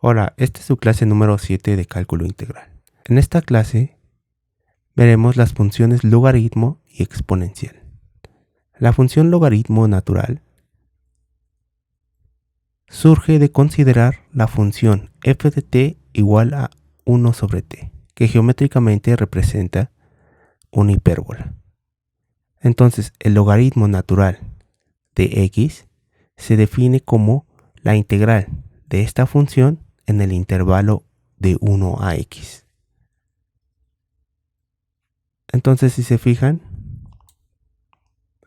Hola, esta es su clase número 7 de cálculo integral. En esta clase veremos las funciones logaritmo y exponencial. La función logaritmo natural surge de considerar la función f de t igual a 1 sobre t, que geométricamente representa una hipérbola. Entonces, el logaritmo natural de x se define como la integral de esta función en el intervalo de 1 a x. Entonces, si se fijan,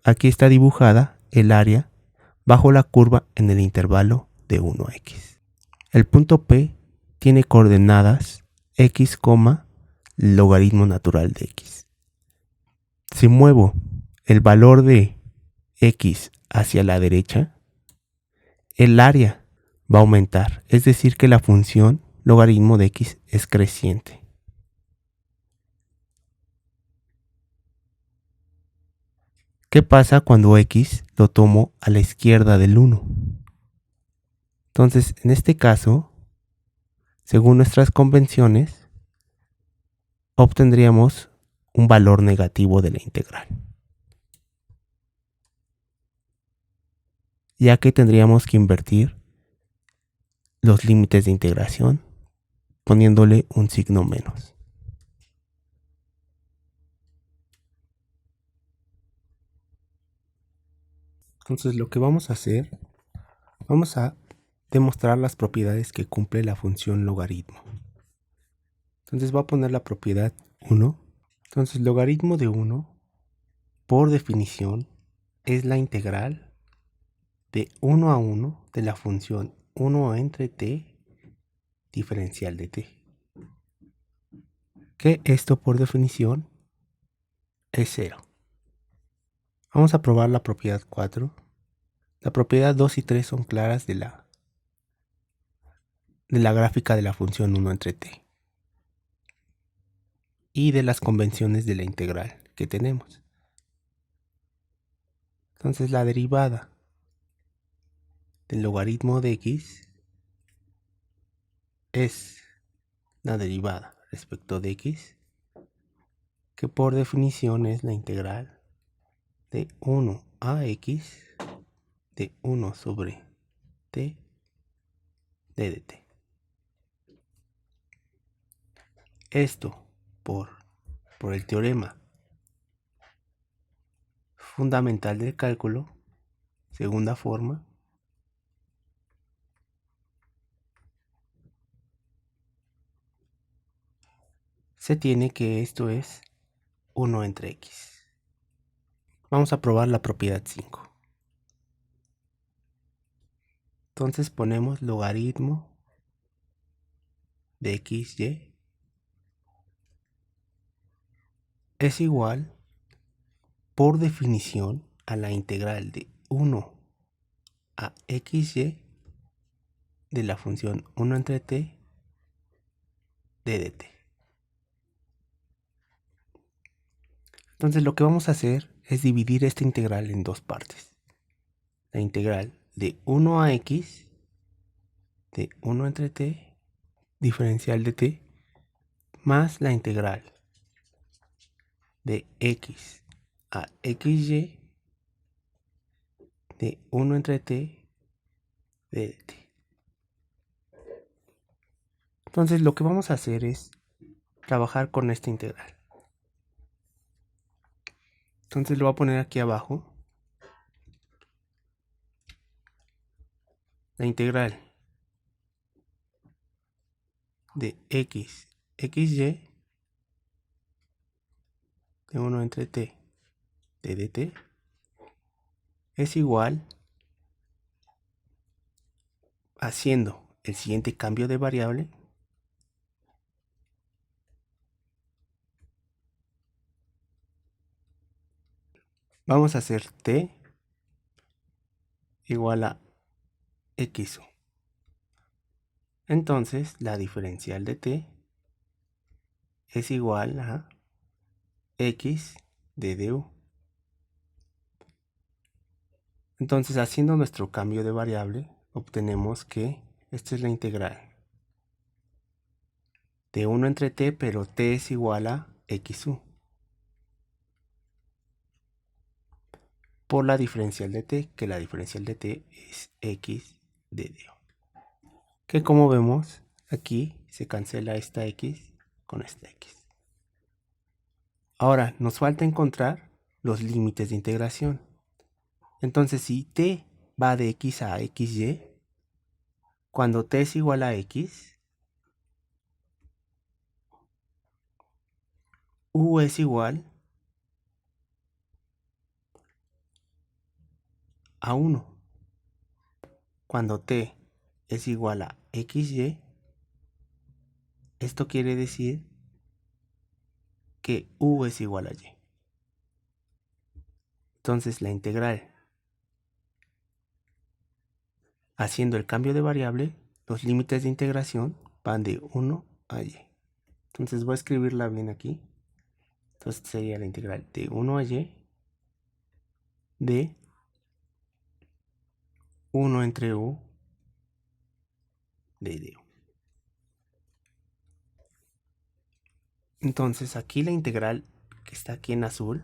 aquí está dibujada el área bajo la curva en el intervalo de 1 a x. El punto P tiene coordenadas x, logaritmo natural de x. Si muevo el valor de x hacia la derecha, el área va a aumentar, es decir que la función logaritmo de x es creciente. ¿Qué pasa cuando x lo tomo a la izquierda del 1? Entonces, en este caso, según nuestras convenciones, obtendríamos un valor negativo de la integral, ya que tendríamos que invertir los límites de integración poniéndole un signo menos. Entonces lo que vamos a hacer, vamos a demostrar las propiedades que cumple la función logaritmo. Entonces voy a poner la propiedad 1. Entonces logaritmo de 1, por definición, es la integral de 1 a 1 de la función 1 entre t diferencial de t. Que esto por definición es 0. Vamos a probar la propiedad 4. La propiedad 2 y 3 son claras de la gráfica de la función 1 entre t y de las convenciones de la integral que tenemos. Entonces la derivada del logaritmo de x es la derivada respecto de x, que por definición es la integral de 1 a x de 1 sobre t de dt. Esto por el teorema fundamental del cálculo, segunda forma, se tiene que esto es 1 entre x. Vamos a probar la propiedad 5. Entonces ponemos logaritmo de xy es igual, por definición, a la integral de 1 a xy de la función 1 entre t de dt. Entonces lo que vamos a hacer es dividir esta integral en dos partes. La integral de 1 a x de 1 entre t diferencial de t más la integral de x a xy de 1 entre t de dt. Entonces lo que vamos a hacer es trabajar con esta integral. Entonces lo voy a poner aquí abajo. La integral de x, xy de 1 entre t de dt es igual, haciendo el siguiente cambio de variable, vamos a hacer t igual a x1. Entonces la diferencial de t es igual a x de du. Entonces, haciendo nuestro cambio de variable, obtenemos que esta es la integral de 1 entre t, pero t es igual a xu por la diferencial de t, que la diferencial de t es x de d. Que como vemos, aquí se cancela esta x con esta x. Ahora, nos falta encontrar los límites de integración. Entonces, si t va de x a xy, cuando t es igual a x, u es igual a 1. Cuando t es igual a xy, esto quiere decir que u es igual a y. Entonces la integral, haciendo el cambio de variable, los límites de integración van de 1 a y. Entonces voy a escribirla bien aquí. Entonces sería la integral de 1 a y de 1 entre u de d. Entonces aquí la integral que está aquí en azul,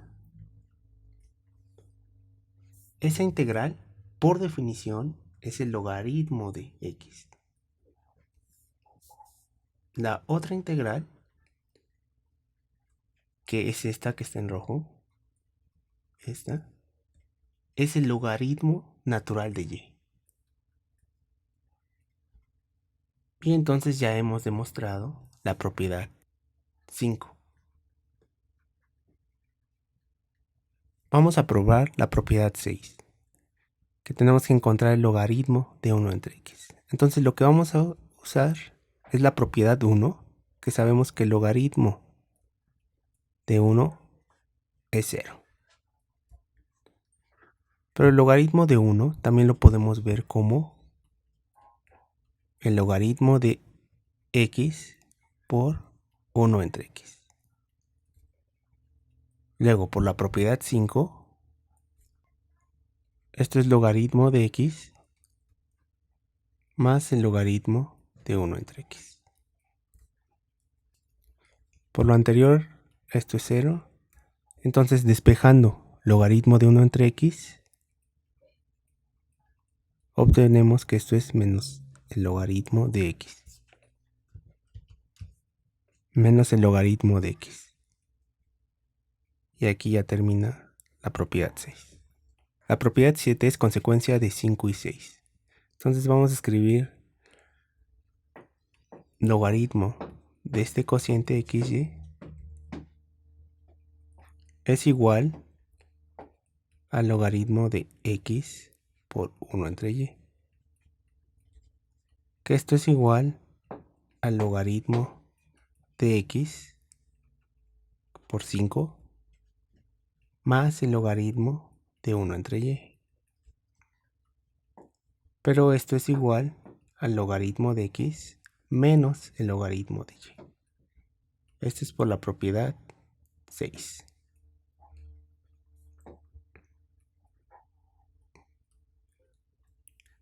esa integral por definición es el logaritmo de x. La otra integral, que es esta que está en rojo, esta, es el logaritmo natural de y. Y entonces ya hemos demostrado la propiedad 5. Vamos a probar la propiedad 6, que tenemos que encontrar el logaritmo de 1 entre x. Entonces lo que vamos a usar es la propiedad 1, que sabemos que el logaritmo de 1 es 0. Pero el logaritmo de 1 también lo podemos ver como el logaritmo de x por 1 entre x. Luego, por la propiedad 5, esto es logaritmo de x más el logaritmo de 1 entre x. Por lo anterior, esto es 0. Entonces, despejando logaritmo de 1 entre x, obtenemos que esto es menos el logaritmo de x. Menos el logaritmo de x. Y aquí ya termina la propiedad 6. La propiedad 7 es consecuencia de 5 y 6. Entonces vamos a escribir logaritmo de este cociente xy es igual al logaritmo de x por 1 entre y. Que esto es igual al logaritmo de x por 5 más el logaritmo de 1 entre y. Pero esto es igual al logaritmo de x menos el logaritmo de y. Esto es por la propiedad 6.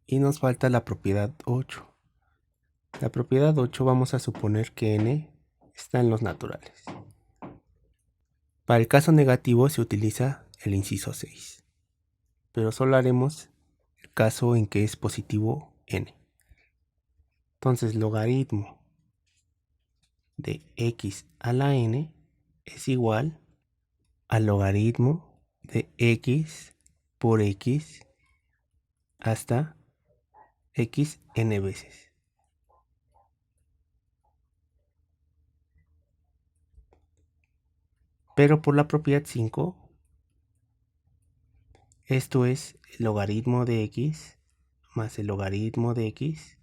Y nos falta la propiedad 8. La propiedad 8 vamos a suponer que n está en los naturales. Para el caso negativo se utiliza el inciso 6, pero solo haremos el caso en que es positivo n. Entonces logaritmo de x a la n es igual al logaritmo de x por x hasta x n veces. Pero por la propiedad 5, esto es el logaritmo de x más el logaritmo de x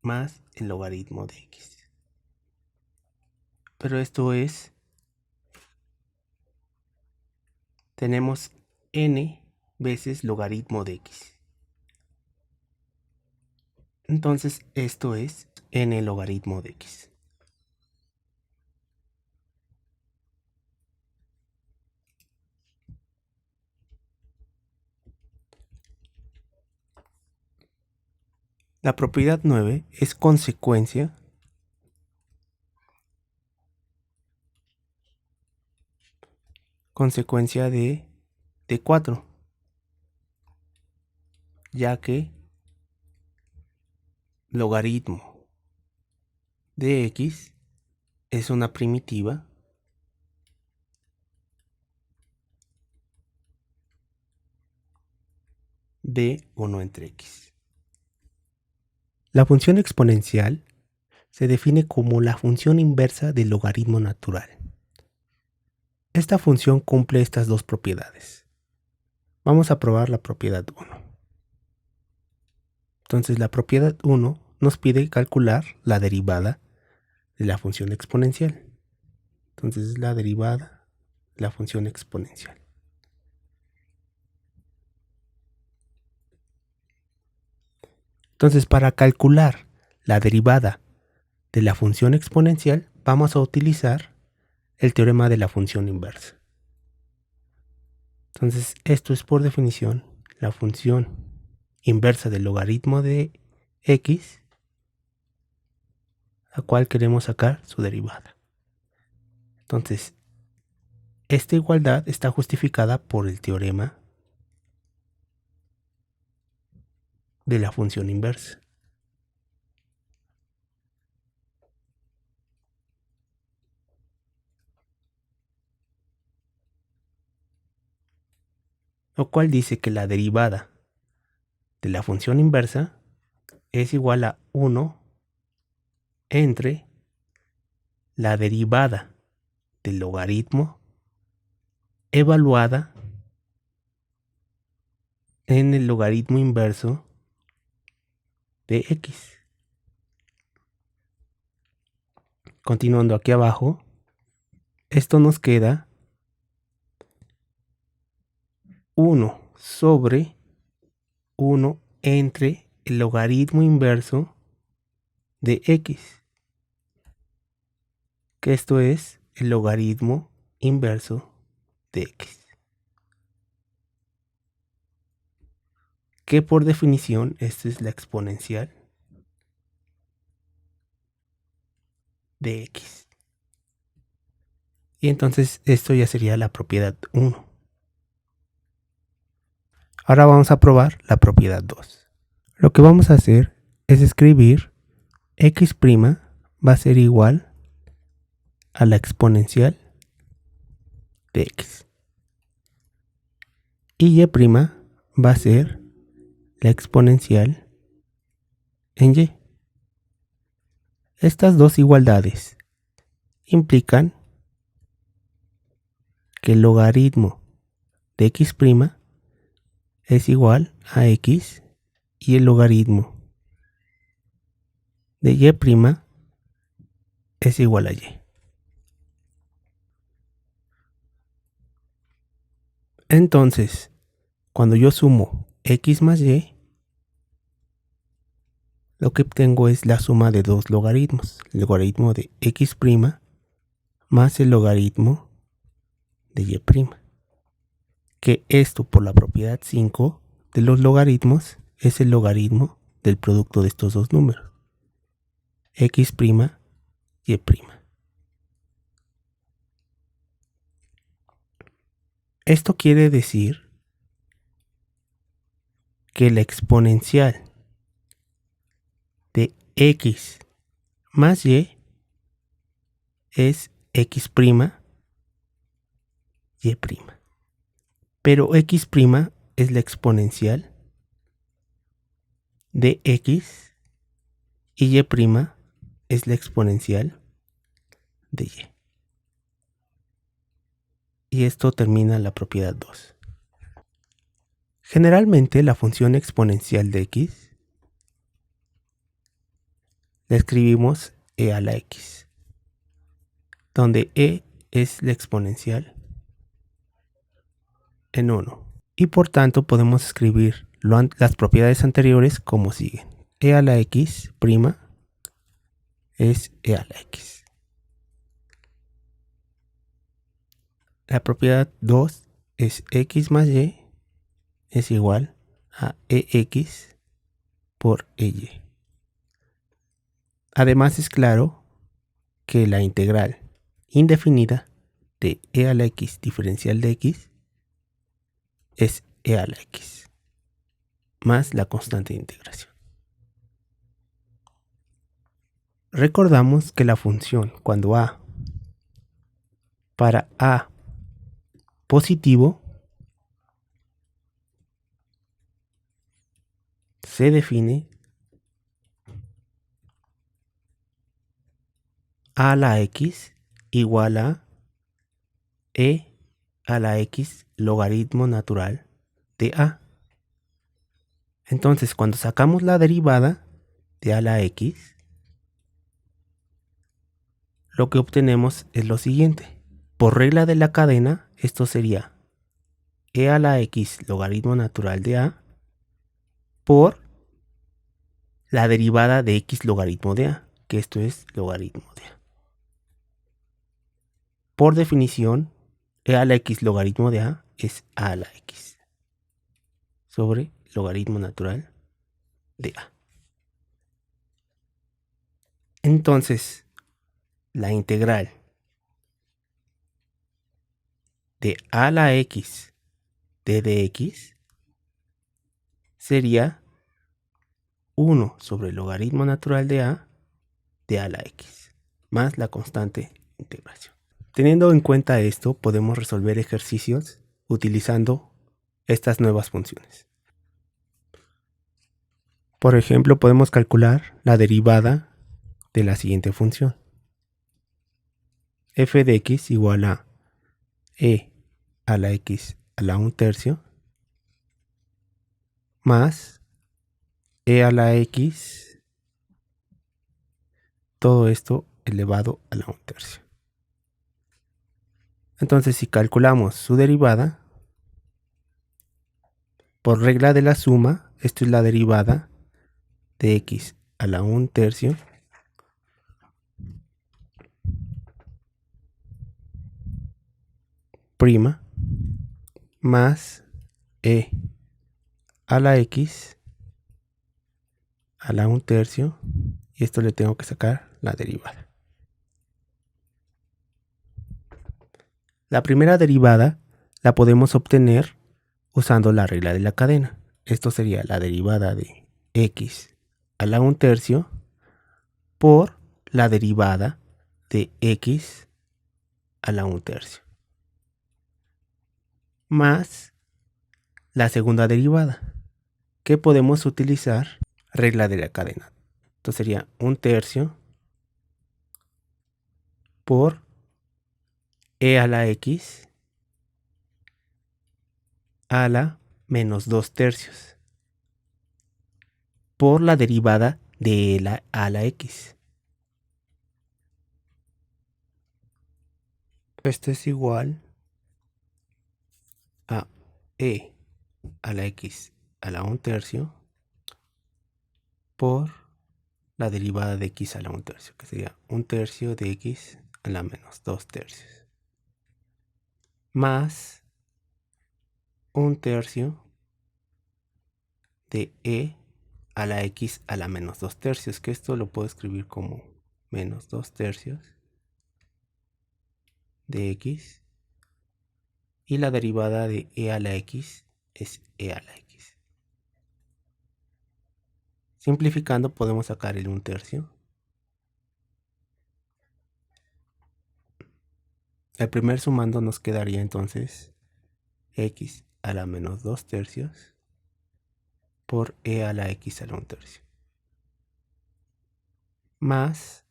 más el logaritmo de x. Pero esto es, tenemos n veces logaritmo de x. Entonces esto es n logaritmo de x. La propiedad 9 es consecuencia consecuencia de 4, ya que logaritmo de x es una primitiva de 1 entre x. La función exponencial se define como la función inversa del logaritmo natural. Esta función cumple estas dos propiedades. Vamos a probar la propiedad 1. Entonces la propiedad 1 nos pide calcular la derivada de la función exponencial. Entonces la derivada de la función exponencial. Entonces, para calcular la derivada de la función exponencial, vamos a utilizar el teorema de la función inversa. Entonces, esto es por definición la función inversa del logaritmo de x, la cual queremos sacar su derivada. Entonces, esta igualdad está justificada por el teorema de la función inversa. Lo cual dice que la derivada de la función inversa es igual a 1 entre la derivada del logaritmo evaluada en el logaritmo inverso de x. Continuando aquí abajo, esto nos queda 1 sobre 1 entre el logaritmo inverso de x, que esto es el logaritmo inverso de x, que por definición esta es la exponencial de x. Y entonces esto ya sería la propiedad 1. Ahora vamos a probar la propiedad 2. Lo que vamos a hacer es escribir x' va a ser igual a la exponencial de x. Y y' va a ser la exponencial en y. Estas dos igualdades implican que el logaritmo de x' es igual a x y el logaritmo de y' es igual a y. Entonces, cuando yo sumo x más y, lo que obtengo es la suma de dos logaritmos, el logaritmo de x' más el logaritmo de y', que esto por la propiedad 5 de los logaritmos es el logaritmo del producto de estos dos números, x', y'. Esto quiere decir que la exponencial de x más y es x', y'. Pero x' es la exponencial de x y y' es la exponencial de y. Y esto termina la propiedad 2. Generalmente la función exponencial de x la escribimos e a la x, donde e es la exponencial en 1. Y por tanto podemos escribir las propiedades anteriores como siguen. E a la x' es e a la x. La propiedad 2 es x más y es igual a ex por ey. Además es claro que la integral indefinida de e a la x diferencial de x es e a la x más la constante de integración. Recordamos que la función cuando para a positivo se define a la x igual a e a la x logaritmo natural de a. Entonces, cuando sacamos la derivada de a la x, lo que obtenemos es lo siguiente. Por regla de la cadena, esto sería e a la x logaritmo natural de a por la derivada de x logaritmo de a, que esto es logaritmo de a. Por definición, e a la x logaritmo de a es a a la x sobre logaritmo natural de a. Entonces, la integral de a a la x de dx sería 1 sobre logaritmo natural de a la x más la constante de integración. Teniendo en cuenta esto, podemos resolver ejercicios utilizando estas nuevas funciones. Por ejemplo, podemos calcular la derivada de la siguiente función. F de x igual a e a la x a la 1/3 más e a la x, todo esto elevado a la 1/3. Entonces, si calculamos su derivada, por regla de la suma, esto es la derivada de x a la 1/3 prima más e a la x a la 1/3, y esto le tengo que sacar la derivada. La primera derivada la podemos obtener usando la regla de la cadena. Esto sería la derivada de x a la 1/3 por la derivada de x a la 1/3 más la segunda derivada, que podemos utilizar regla de la cadena. Entonces sería 1/3 por e a la x a la menos 2/3 por la derivada de e a la x. Esto es igual a e a la x a la 1/3 por la derivada de x a la 1/3, que sería 1/3 de x a la menos 2/3 más 1/3 de e a la x a la menos 2/3, que esto lo puedo escribir como menos 2/3 de x, y la derivada de e a la x es e a la x. Simplificando podemos sacar el 1/3. El primer sumando nos quedaría entonces x a la menos 2/3 por e a la x a la 1/3 más,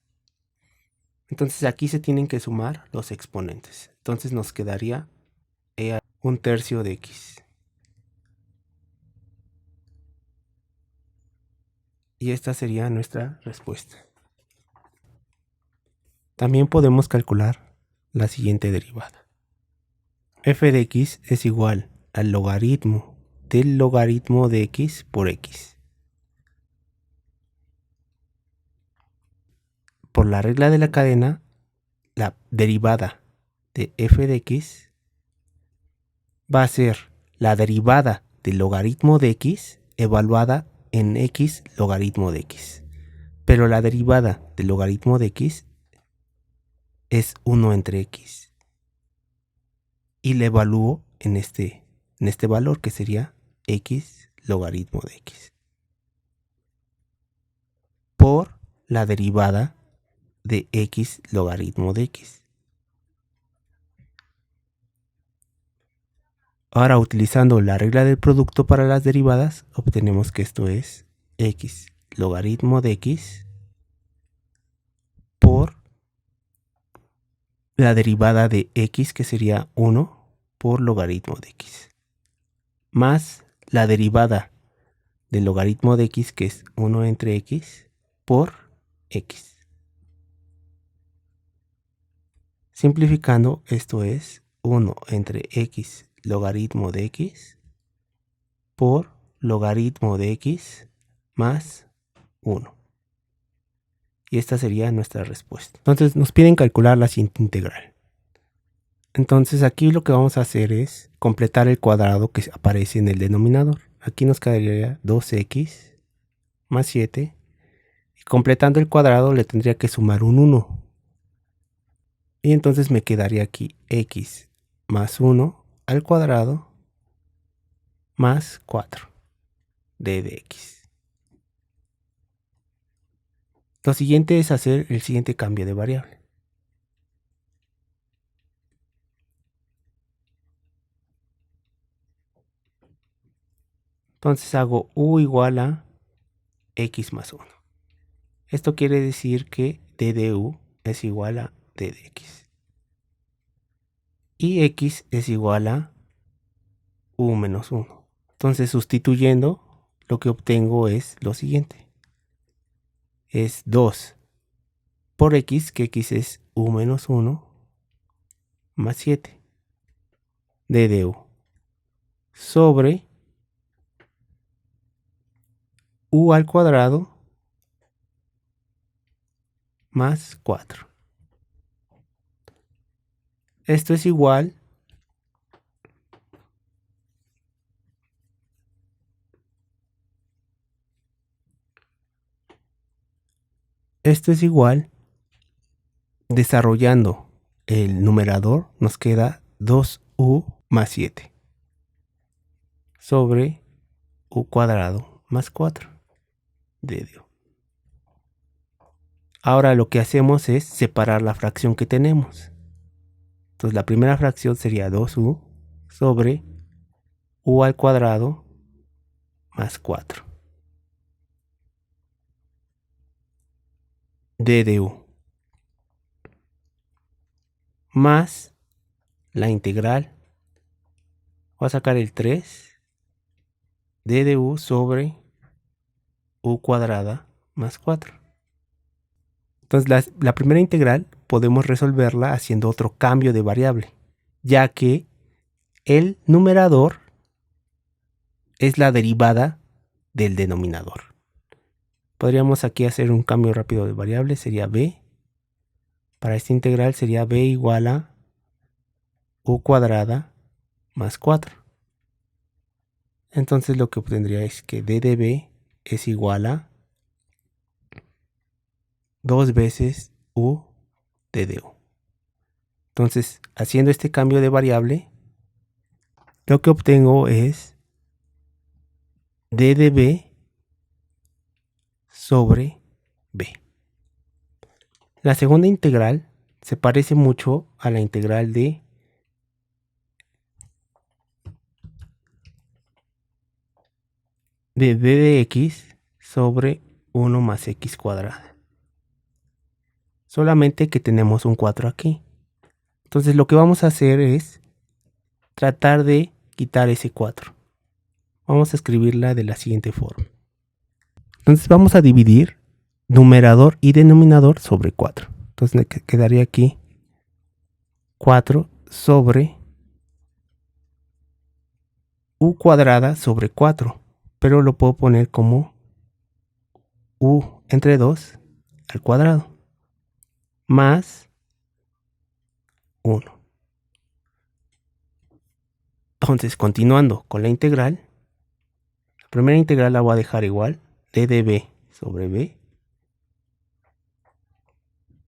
entonces aquí se tienen que sumar los exponentes, entonces nos quedaría e a 1/3 de x, y esta sería nuestra respuesta. También podemos calcular la siguiente derivada. F de x es igual al logaritmo del logaritmo de x por x. Por la regla de la cadena, la derivada de f de x va a ser la derivada del logaritmo de x evaluada en x logaritmo de x. Pero la derivada del logaritmo de x es 1 entre x. y le evalúo en este valor, que sería x logaritmo de x, por la derivada de x logaritmo de x. Ahora, utilizando la regla del producto para las derivadas, obtenemos que esto es x logaritmo de x por la derivada de x, que sería 1 por logaritmo de x, más la derivada del logaritmo de x, que es 1 entre x, por x. Simplificando, esto es 1 entre x logaritmo de x por logaritmo de x más 1. Y esta sería nuestra respuesta. Entonces nos piden calcular la siguiente integral. Entonces aquí lo que vamos a hacer es completar el cuadrado que aparece en el denominador. Aquí nos quedaría 2x más 7. Y completando el cuadrado le tendría que sumar un 1. Y entonces me quedaría aquí x más 1 al cuadrado más 4 d de x. Lo siguiente es hacer el siguiente cambio de variable. Entonces hago u igual a x más 1. Esto quiere decir que d de u es igual a d de x. Y x es igual a u menos 1. Entonces, sustituyendo, lo que obtengo es lo siguiente. Es 2 por x, que x es u menos 1, más 7 d de u, sobre u al cuadrado más 4. Esto es igual desarrollando el numerador, nos queda 2u más 7 sobre u cuadrado más 4 d de u. Ahora lo que hacemos es separar la fracción que tenemos. Entonces la primera fracción sería 2u sobre u al cuadrado más 4 d de u, más la integral. Voy a sacar el 3 d de u sobre u cuadrada más 4. Entonces la primera integral podemos resolverla haciendo otro cambio de variable, ya que el numerador es la derivada del denominador. Podríamos aquí hacer un cambio rápido de variable, sería b. Para esta integral sería b igual a u cuadrada más 4. Entonces lo que obtendría es que d de b es igual a 2 veces u d de u. Entonces, haciendo este cambio de variable, lo que obtengo es d de b sobre b. La segunda integral se parece mucho a la integral de d de x sobre 1 más x cuadrada. Solamente que tenemos un 4 aquí. Entonces lo que vamos a hacer es tratar de quitar ese 4. Vamos a escribirla de la siguiente forma. Entonces vamos a dividir numerador y denominador sobre 4. Entonces me quedaría aquí 4 sobre u cuadrada sobre 4. Pero lo puedo poner como u entre 2 al cuadrado más 1. Entonces, continuando con la integral, la primera integral la voy a dejar igual, d de b sobre b,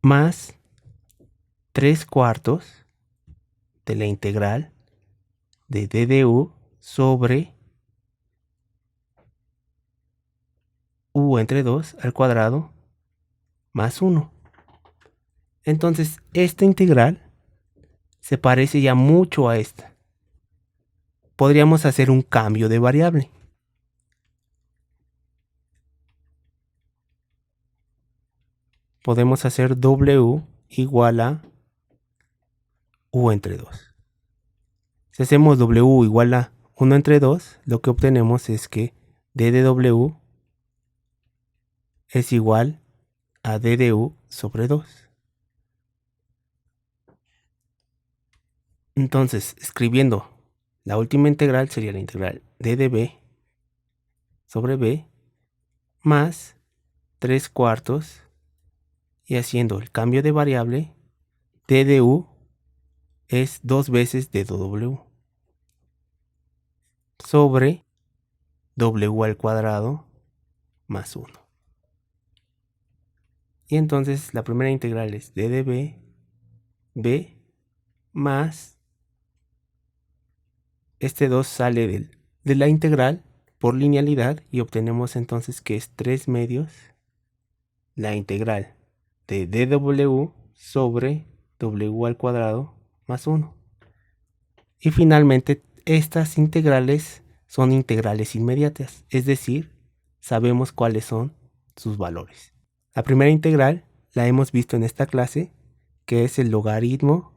más 3 cuartos de la integral de d de u sobre u entre 2 al cuadrado más 1. Entonces, esta integral se parece ya mucho a esta. Podríamos hacer un cambio de variable. Podemos hacer w igual a u entre 2. Si hacemos w igual a 1 entre 2, lo que obtenemos es que d de w es igual a d de u sobre 2. Entonces, escribiendo la última integral sería la integral d de b sobre b más 3 cuartos, y haciendo el cambio de variable, d de u es 2 veces d de w sobre w al cuadrado más 1. Y entonces la primera integral es d de b más este 2 sale de la integral por linealidad y obtenemos entonces que es 3 medios la integral de dw sobre w al cuadrado más 1. Y finalmente estas integrales son integrales inmediatas, es decir, sabemos cuáles son sus valores. La primera integral la hemos visto en esta clase, que es el logaritmo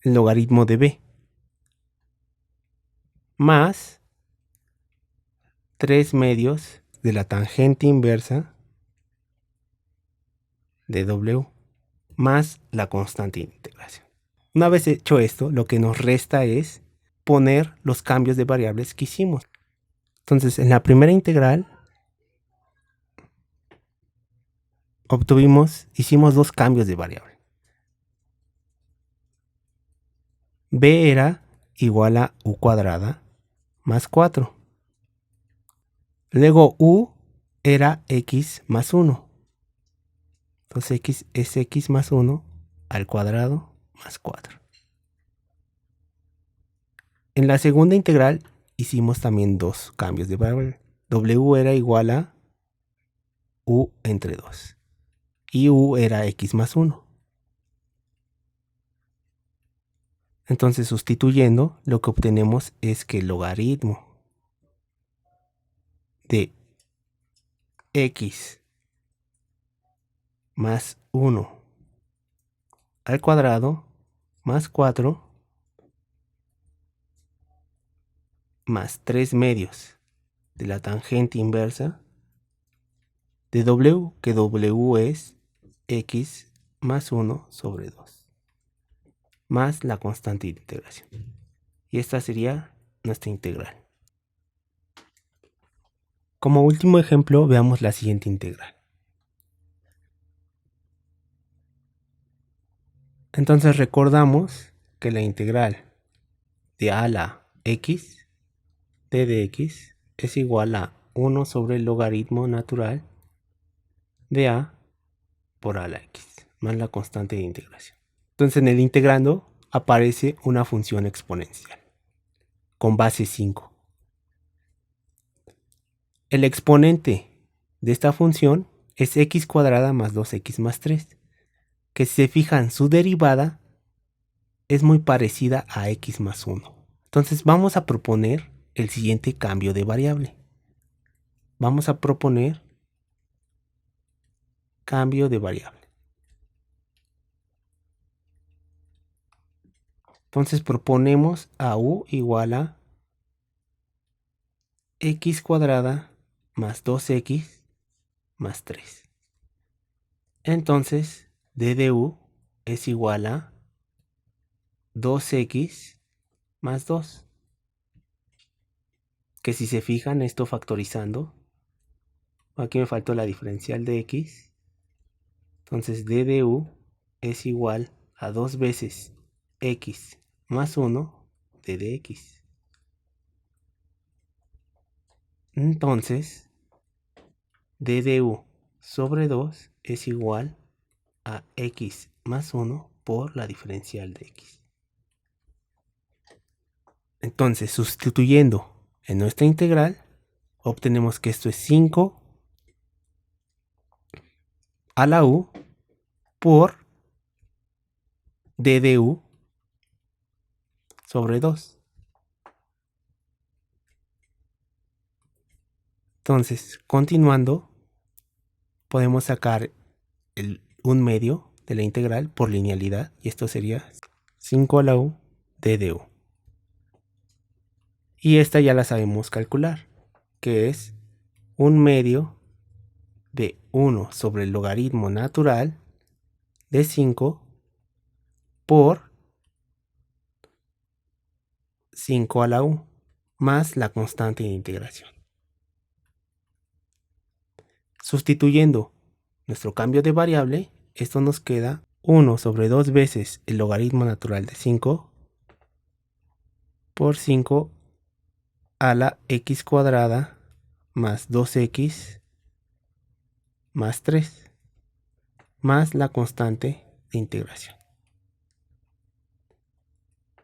de b más 3 medios de la tangente inversa de w más la constante de integración. Una vez hecho esto, lo que nos resta es poner los cambios de variables que hicimos. Entonces, en la primera integral hicimos dos cambios de variable. B era igual a u cuadrada más 4. Luego u era x más 1. Entonces x es x más 1 al cuadrado más 4. En la segunda integral hicimos también dos cambios de variable. W era igual a u entre 2. Y u era x más 1. Entonces, sustituyendo, lo que obtenemos es que el logaritmo de x más 1 al cuadrado más 4 más 3 medios de la tangente inversa de w, que w es x más 1 sobre 2, más la constante de integración. Y esta sería nuestra integral. Como último ejemplo, veamos la siguiente integral. Entonces recordamos que la integral de a la x, d de x, es igual a 1 sobre el logaritmo natural de a por a la x, más la constante de integración. Entonces en el integrando aparece una función exponencial con base 5. El exponente de esta función es x cuadrada más 2x más 3, que si se fijan, su derivada es muy parecida a x más 1. Entonces vamos a proponer el siguiente cambio de variable. Vamos a proponer cambio de variable. Entonces proponemos a u igual a x cuadrada más 2x más 3. Entonces d de u es igual a 2x más 2. Que si se fijan, esto factorizando, aquí me faltó la diferencial de x. Entonces d de u es igual a 2 veces x más 1 de dx. Entonces d de u sobre 2 es igual a x más 1 por la diferencial de x. Entonces, sustituyendo en nuestra integral, obtenemos que esto es 5 a la u por d de u sobre 2. Entonces, continuando, podemos sacar un medio de la integral por linealidad, y esto sería 5 a la u d de u. Y esta ya la sabemos calcular, que es un medio de 1 sobre el logaritmo natural de 5 por 5 a la u más la constante de integración. Sustituyendo nuestro cambio de variable, esto nos queda 1 sobre 2 veces el logaritmo natural de 5 por 5 a la x cuadrada más 2x más 3 más la constante de integración.